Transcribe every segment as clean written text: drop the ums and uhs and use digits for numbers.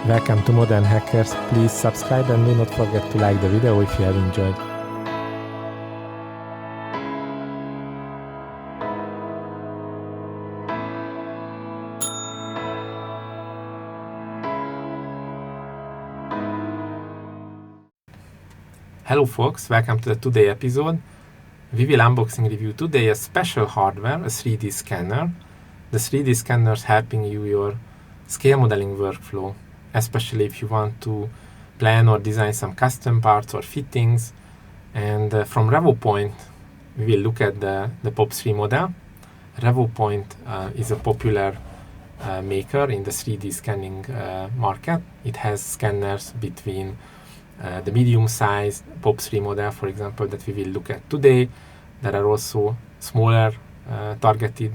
Welcome to Modern Hackers. Please subscribe and do not forget to like the video if you have enjoyed. Hello folks, welcome to the today episode. We will unboxing review today a special hardware, a 3D scanner. The 3D scanner is helping you your scale modeling workflow, especially if you want to plan or design some custom parts or fittings. And from Revopoint, we will look at the POP3 model. Revopoint is a popular maker in the 3D scanning market. It has scanners between the medium-sized POP3 model, for example, that we will look at today. There are also smaller targeted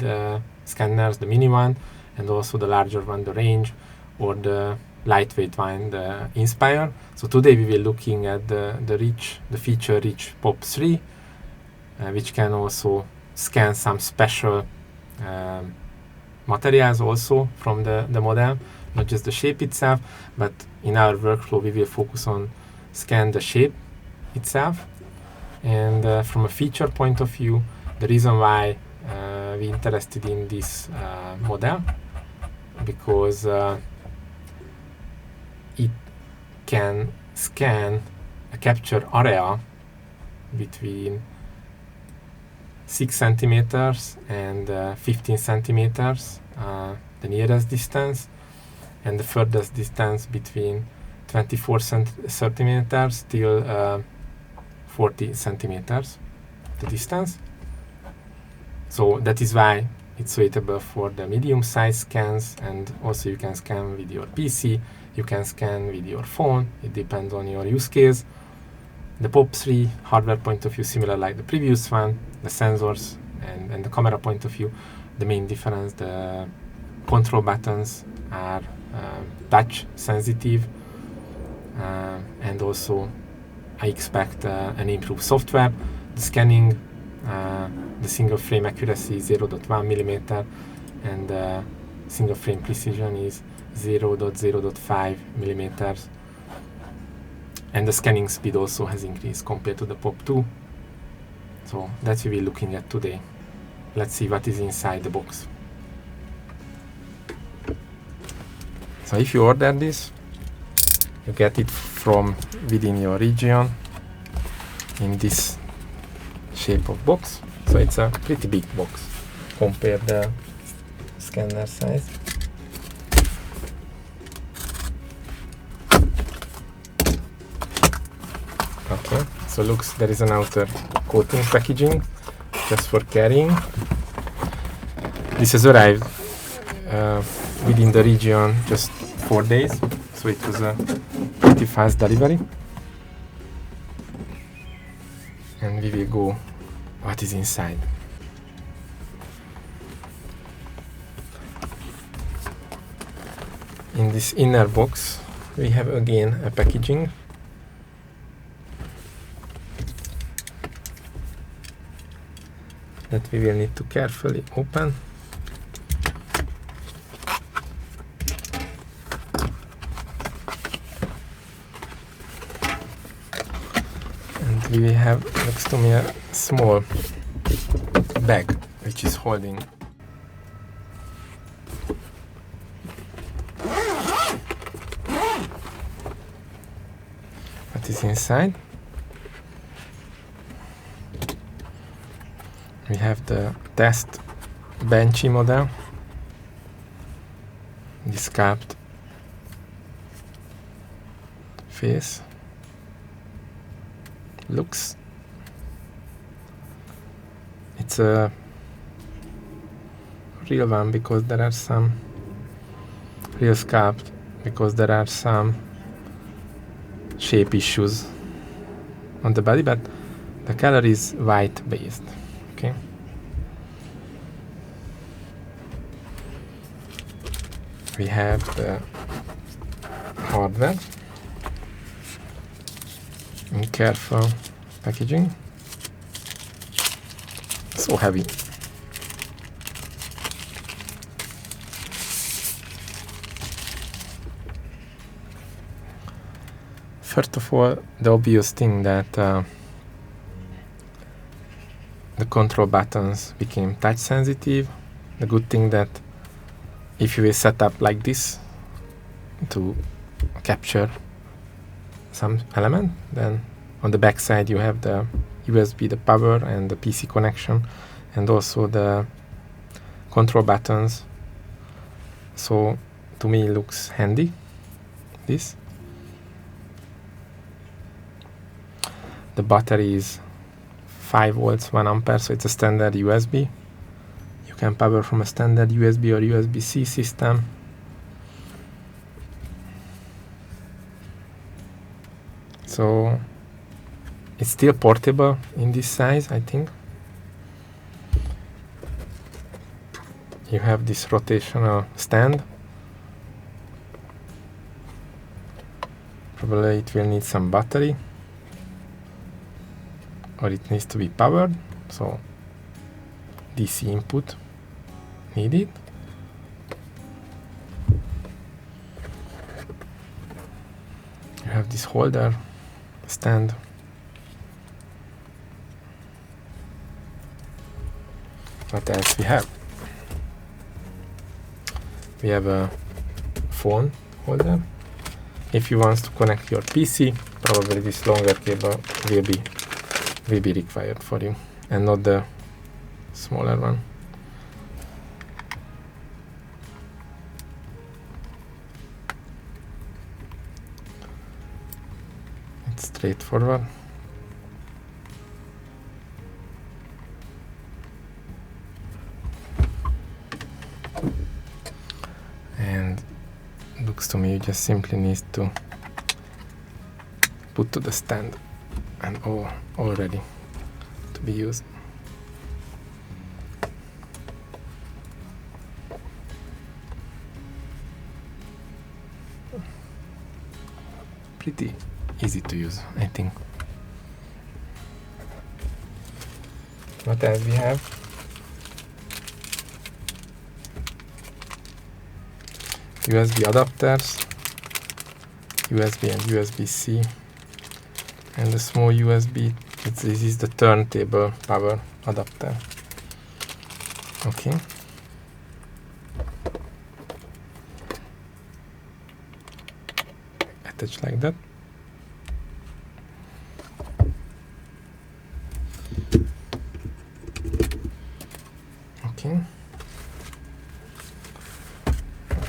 scanners, the mini one, and also the larger one, the range, or the lightweight one, the Inspire. So today we will looking at the feature-rich POP3, which can also scan some special materials also from the model, not just the shape itself, but in our workflow we will focus on scan the shape itself. And from a feature point of view, the reason why we interested in this model, because it can scan a capture area between 6 centimeters and 15 centimeters, the nearest distance, and the furthest distance between 24 centimeters till 40 centimeters, the distance. So that is why it's suitable for the medium-sized scans, and also you can scan with your PC, you can scan with your phone, it depends on your use case. The POP3 hardware point of view similar like the previous one, the sensors and the camera point of view. The main difference, the control buttons are touch sensitive, and also I expect an improved software. The scanning, the single frame accuracy is 0.1 millimeter, and single frame precision is 0.05 millimeters. And the scanning speed also has increased compared to the POP2. So that's what we're looking at today. Let's see what is inside the box. So if you order this, you get it from within your region in this shape of box. So it's a pretty big box compared to the scanner size. Okay, so looks there is an outer coating packaging just for carrying. This has arrived within the region just 4 days, so it was a pretty fast delivery. And we will go what is inside. In this inner box we have again a packaging. That we will need to carefully open. And we will have next to me a small bag which is holding what is inside. We have the test benchy model, the sculpt face, looks. It's a real one because there are some real sculpt because there are some shape issues on the body, but the color is white based. Okay. We have the hardware in careful packaging. So heavy. First of all, the obvious thing that the control buttons became touch sensitive. The good thing that if you will set up like this to capture some element, then on the back side you have the USB, the power and the PC connection, and also the control buttons. So to me it looks handy, this. The battery is 5 volts, 1 ampere, so it's a standard USB. You can power from a standard USB or USB-C system. So it's still portable in this size, I think. You have this rotational stand. Probably it will need some battery, or it needs to be powered, so DC input needed. You have this holder stand. What else we have? We have a phone holder. If you want to connect your PC, probably this longer cable will be required for you, and not the smaller one. It's straightforward. And looks to me you just simply need to put to the stand, and all ready to be used. Pretty easy to use, I think. What else we have? USB adapters, USB and USB-C, and the small USB. This is the turntable power adapter. Okay. Attach like that. Okay.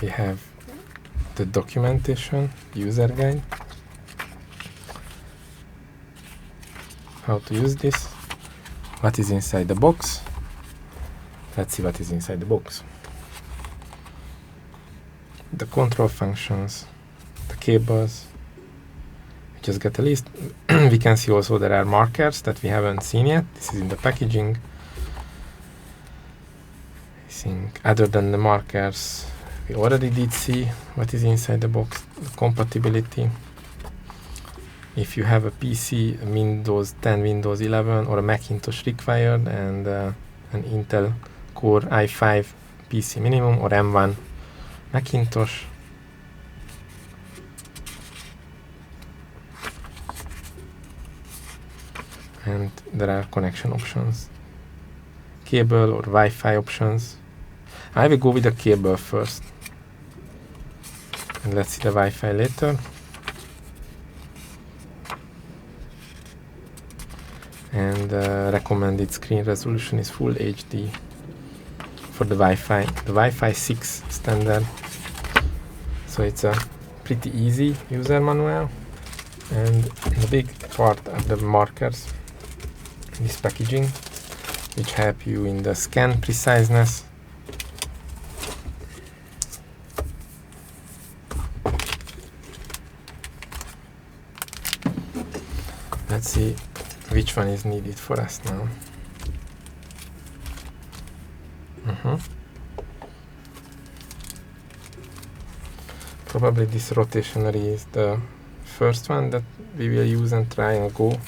We have the documentation, user guide, how to use this, what is inside the box. Let's see what is inside the box. The control functions, the cables. We just got a list. We can see also there are markers that we haven't seen yet. This is in the packaging. I think other than the markers, we already did see what is inside the box, the compatibility. If you have a PC, Windows 10, Windows 11, or a Macintosh required, and an Intel Core i5 PC minimum, or M1 Macintosh. And there are connection options, cable or Wi-Fi options. I will go with the cable first, and let's see the Wi-Fi later. And recommended screen resolution is Full HD for the Wi-Fi. The Wi-Fi 6 standard. So it's a pretty easy user manual. And the big part are the markers, this packaging, which help you in the scan preciseness. Let's see which one is needed for us now. Probably this rotationary is the first one that we will use and try and go.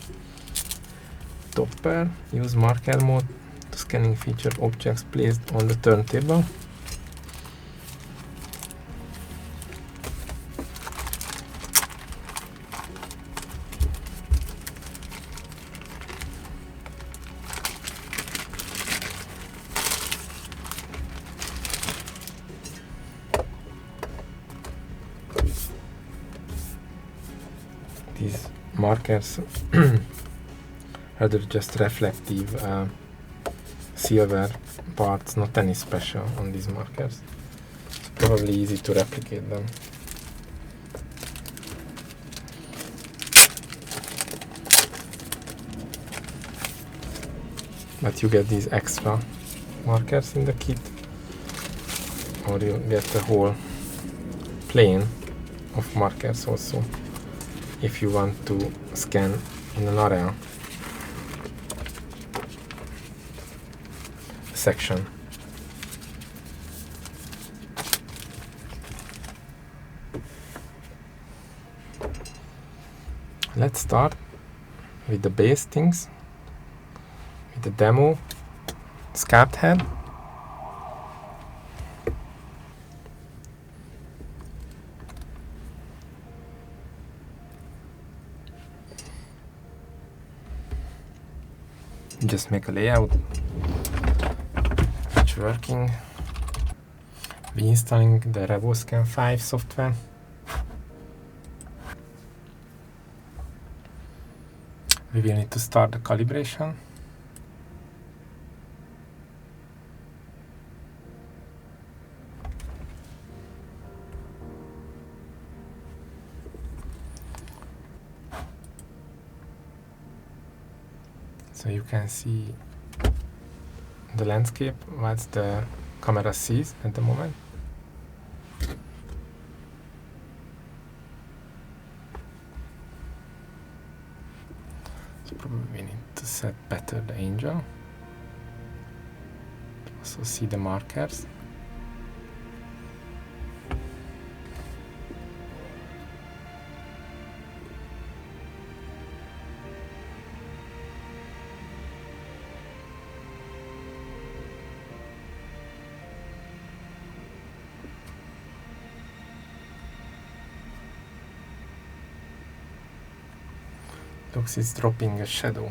Topper, use marker mode to scanning feature objects placed on the turntable. These markers are just reflective silver parts, not any special on these markers. It's probably easy to replicate them. But you get these extra markers in the kit, or you get the whole plane of markers also, if you want to scan in an area section. Let's start with the base things, with the demo scarped head. Just make a layout. It's working. Be installing the Revopoint 5 software. We will need to start the calibration. So you can see the landscape, what the camera sees at the moment. So probably we need to set better the angel. Also see the markers. Looks it's dropping a shadow.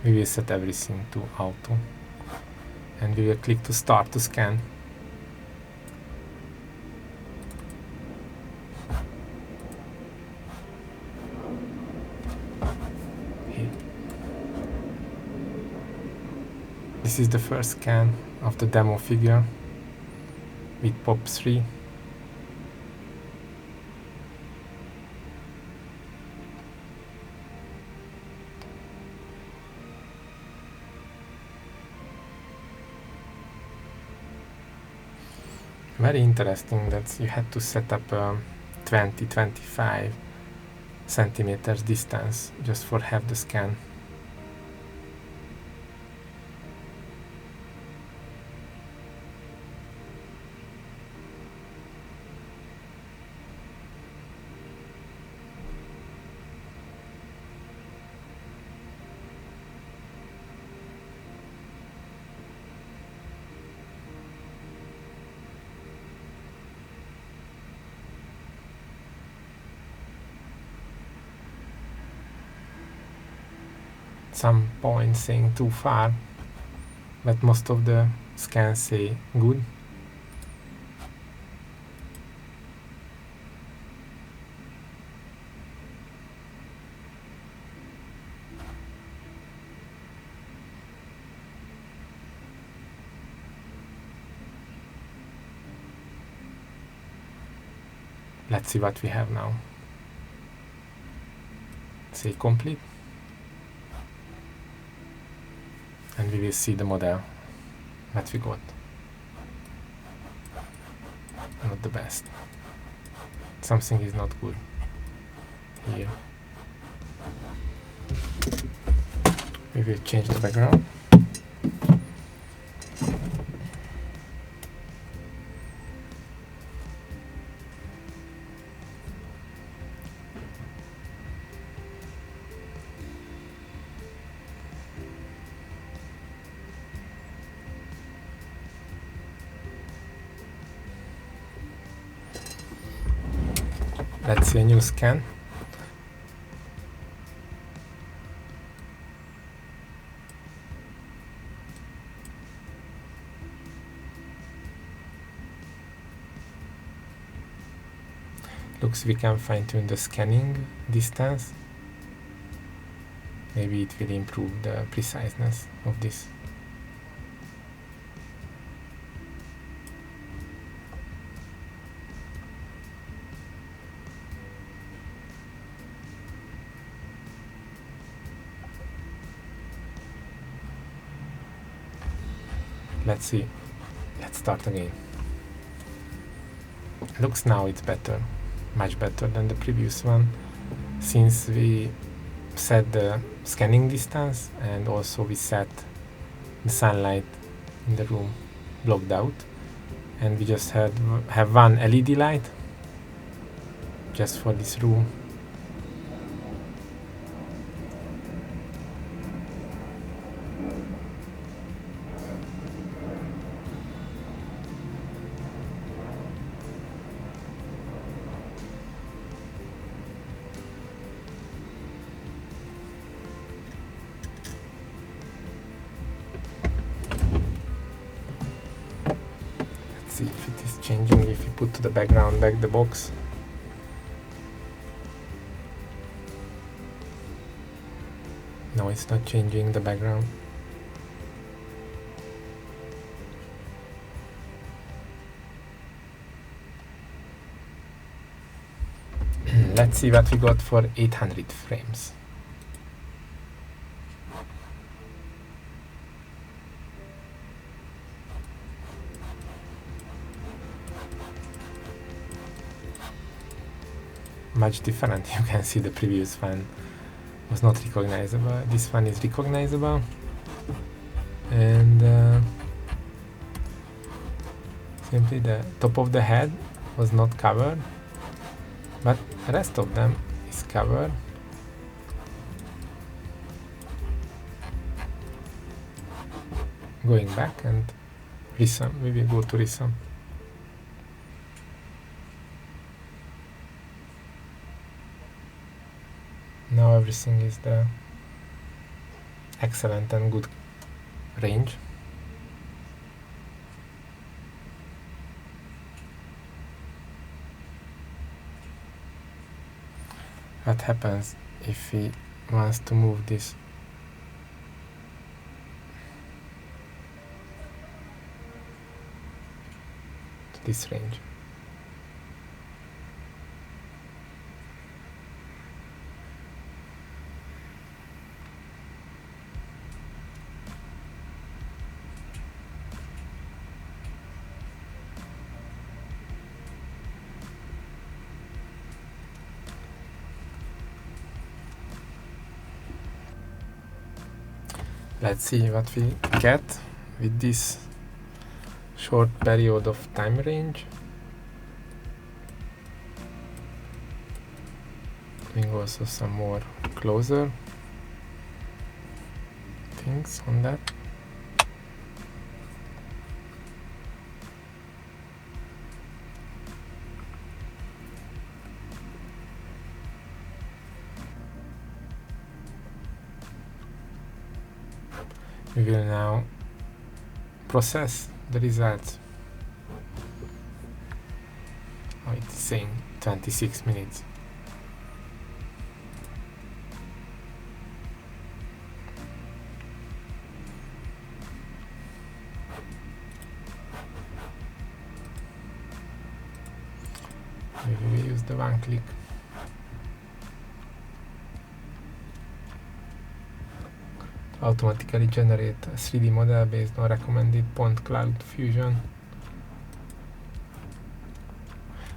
We will set everything to auto and we will click to start to scan. This is the first scan of the demo figure with POP3. Very interesting that you had to set up a 20-25 centimeters distance just for have the scan. Some points saying too far, but most of the scans say good. Let's see what we have now. Say complete. and we will see the model that we got. Not the best. Something is not good here. We will change the background. Let's see a new scan. Looks we can fine-tune the scanning distance. Maybe it will improve the preciseness of this. Let's see. Let's start again. Looks now it's better. Much better than the previous one, since we set the scanning distance and also we set the sunlight in the room blocked out, and we just have one LED light just for this room. See if it is changing if you put to the background back the box. No, it's not changing the background. Let's see what we got for 800 frames. Much different. You can see the previous one was not recognizable. This one is recognizable, and simply the top of the head was not covered, but the rest of them is covered. Going back and resum, we will go to resum. Now everything is the excellent and good range. What happens if he wants to move this? To this range. Let's see what we get with this short period of time range. Doing also some more closer things on that. We will now process the results. Oh, it's saying 26 minutes. Maybe we use the one click. automatically generate a 3D model based on recommended point cloud fusion.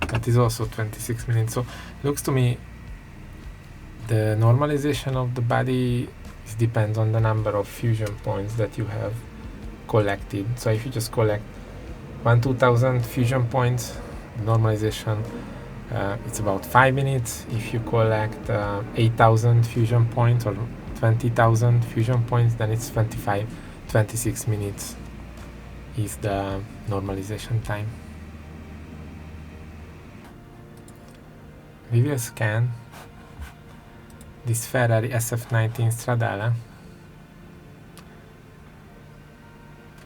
That is also 26 minutes. So looks to me the normalization of the body depends on the number of fusion points that you have collected. So if you just collect 2000 fusion points, normalization it's about 5 minutes. If you collect 8000 fusion points or 20,000 fusion points, then it's 26 minutes is the normalization time. We will scan this Ferrari SF19 Stradale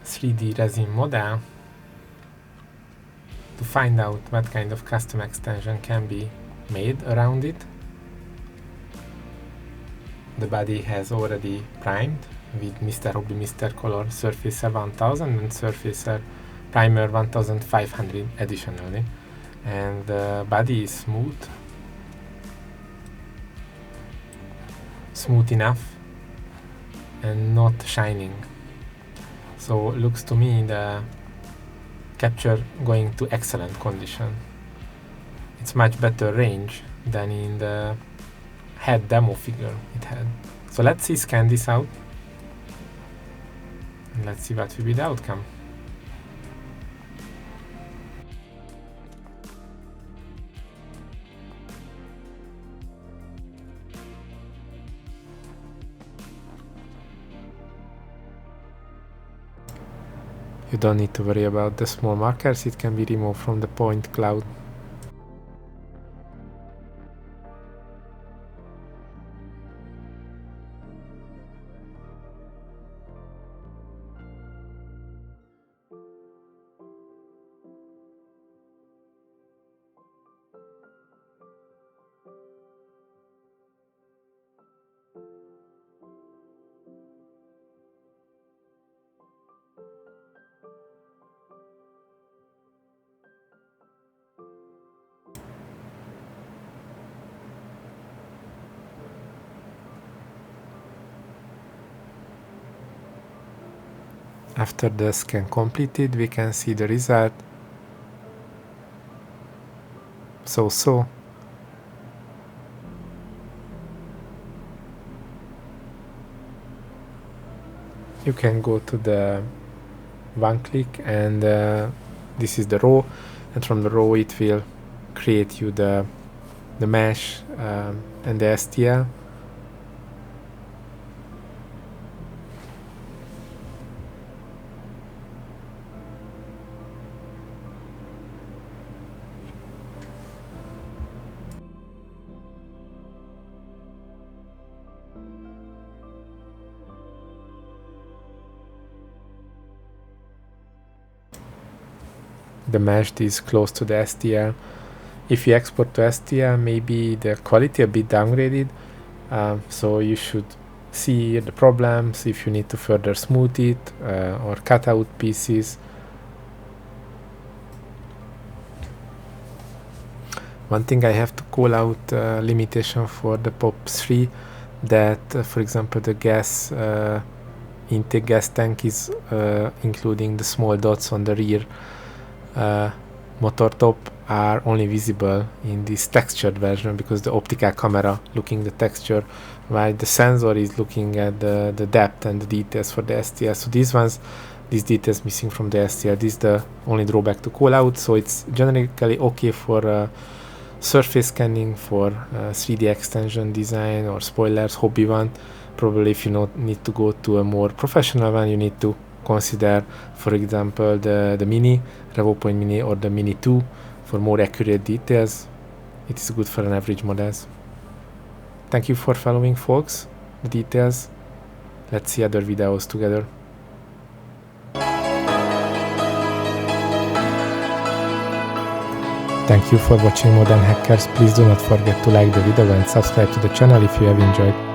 3D resin model to find out what kind of custom extension can be made around it. The body has already primed with Mr. Hobby Mr. Color Surfacer 1000 and Surfacer Primer 1500 additionally, and the body is smooth enough and not shining. So looks to me the capture going to excellent condition. It's much better range than in the head demo figure it had. So let's scan this out and let's see what will be the outcome. You don't need to worry about the small markers, it can be removed from the point cloud. After the scan completed, we can see the result. So. You can go to the one click and this is the row, and from the row it will create you the mesh and the STL. The mesh is close to the STL. If you export to STL, maybe the quality a bit downgraded, so you should see the problems if you need to further smooth it or cut out pieces. One thing I have to call out limitation for the POP3, that for example the gas intake gas tank is including the small dots on the rear motor top are only visible in this textured version because the optical camera looking the texture, while the sensor is looking at the depth and the details for the STL. So these details missing from the STL. This is the only drawback to call out. So it's generally okay for surface scanning, for 3D extension design or spoilers, hobby one. Probably if you need to go to a more professional one, you need to consider, for example, the Mini, Revopoint Mini or the Mini 2 for more accurate details. It is good for an average models. Thank you for following, folks, the details. Let's see other videos together. Thank you for watching Modern Hackers. Please do not forget to like the video and subscribe to the channel if you have enjoyed.